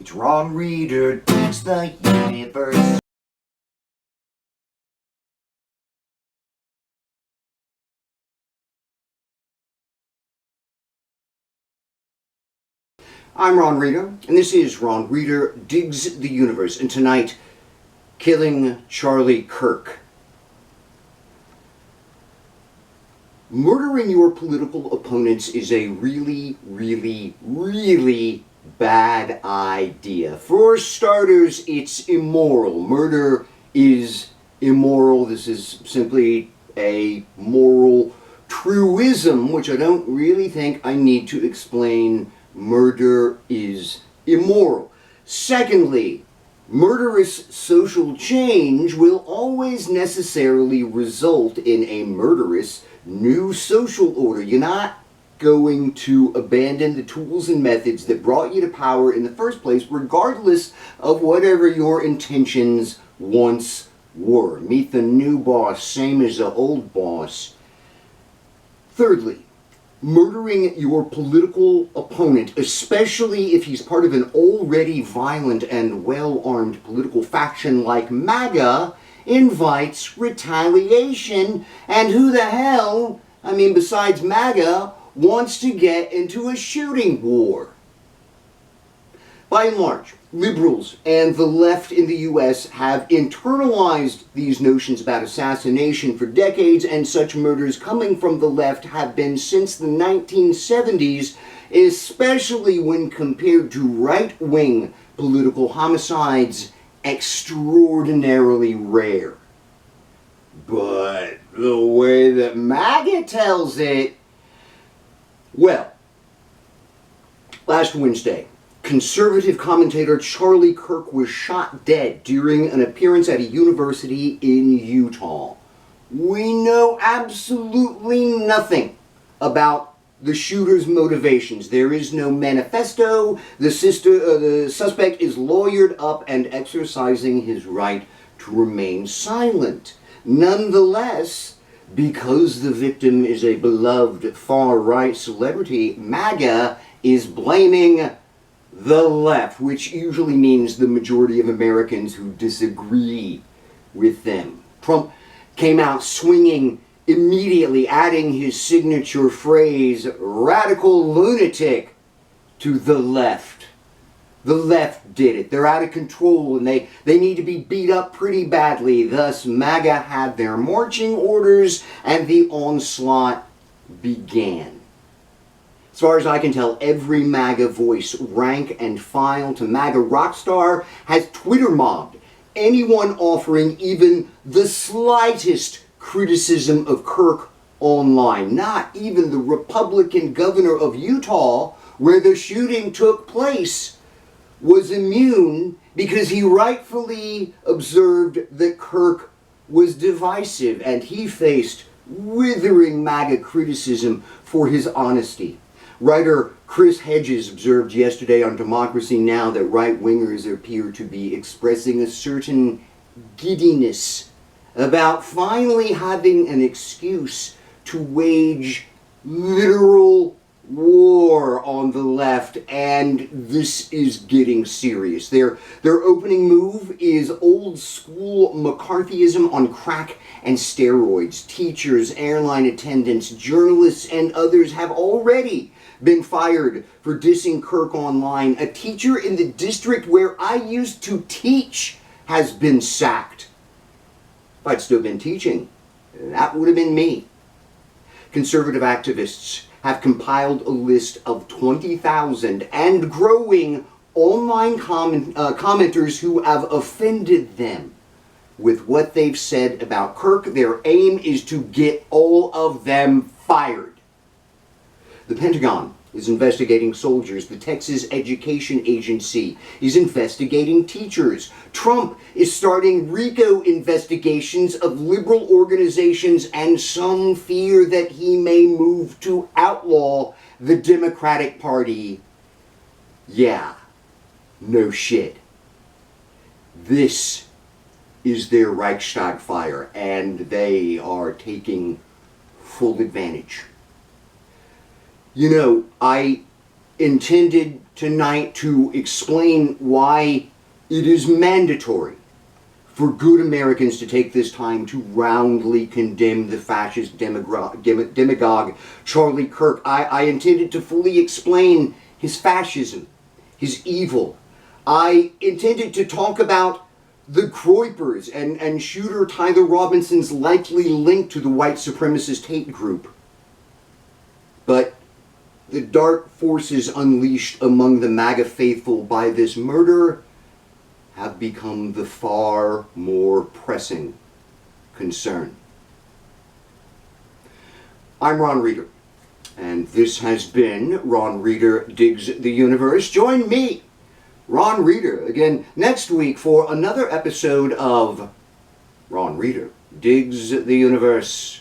It's Ron Reader digs the universe. I'm Ron Reader, and this is Ron Reader Digs the Universe, and tonight, killing Charlie Kirk. Murdering your political opponents is a really, really, really bad idea. For starters, it's immoral. Murder is immoral. This is simply a moral truism, which I don't really think I need to explain. Murder is immoral. Secondly, murderous social change will always necessarily result in a murderous new social order. You're not going to abandon the tools and methods that brought you to power in the first place, regardless of whatever your intentions once were. Meet the new boss, same as the old boss. Thirdly, murdering your political opponent, especially if he's part of an already violent and well-armed political faction like MAGA, invites retaliation. And who the hell, besides MAGA, wants to get into a shooting war? By and large, liberals and the left in the U.S. have internalized these notions about assassination for decades, and such murders coming from the left have been since the 1970s, especially when compared to right-wing political homicides, extraordinarily rare. But the way that MAGA tells it, well, last Wednesday, conservative commentator Charlie Kirk was shot dead during an appearance at a university in Utah. We know absolutely nothing about the shooter's motivations. There is no manifesto. The suspect is lawyered up and exercising his right to remain silent. Nonetheless, because the victim is a beloved far-right celebrity, MAGA is blaming the left, which usually means the majority of Americans who disagree with them. Trump came out swinging immediately, adding his signature phrase, radical lunatic, to the left. The left did it. They're out of control and they need to be beat up pretty badly. Thus, MAGA had their marching orders and the onslaught began. As far as I can tell, every MAGA voice, rank and file to MAGA rockstar, has Twitter mobbed anyone offering even the slightest criticism of Kirk online. Not even the Republican governor of Utah, where the shooting took place, was immune because he rightfully observed that Kirk was divisive, and he faced withering MAGA criticism for his honesty. Writer Chris Hedges observed yesterday on Democracy Now! That right-wingers appear to be expressing a certain giddiness about finally having an excuse to wage literal war on the left, and this is getting serious. Their opening move is old-school McCarthyism on crack and steroids. Teachers, airline attendants, journalists, and others have already been fired for dissing Kirk online. A teacher in the district where I used to teach has been sacked. If I'd still been teaching, that would have been me. Conservative activists have compiled a list of 20,000 and growing online commenters who have offended them with what they've said about Kirk. Their aim is to get all of them fired. The Pentagon is investigating soldiers. The Texas Education Agency is investigating teachers. Trump is starting RICO investigations of liberal organizations, and some fear that he may move to outlaw the Democratic Party. Yeah, no shit. This is their Reichstag fire, and they are taking full advantage. You know, I intended tonight to explain why it is mandatory for good Americans to take this time to roundly condemn the fascist demagogue Charlie Kirk. I intended to fully explain his fascism, his evil. I intended to talk about the Kroipers and shooter Tyler Robinson's likely link to the white supremacist hate group. But the dark forces unleashed among the MAGA faithful by this murder have become the far more pressing concern. I'm Ron Reeder, and this has been Ron Reeder Digs the Universe. Join me, Ron Reeder, again next week for another episode of Ron Reeder Digs the Universe.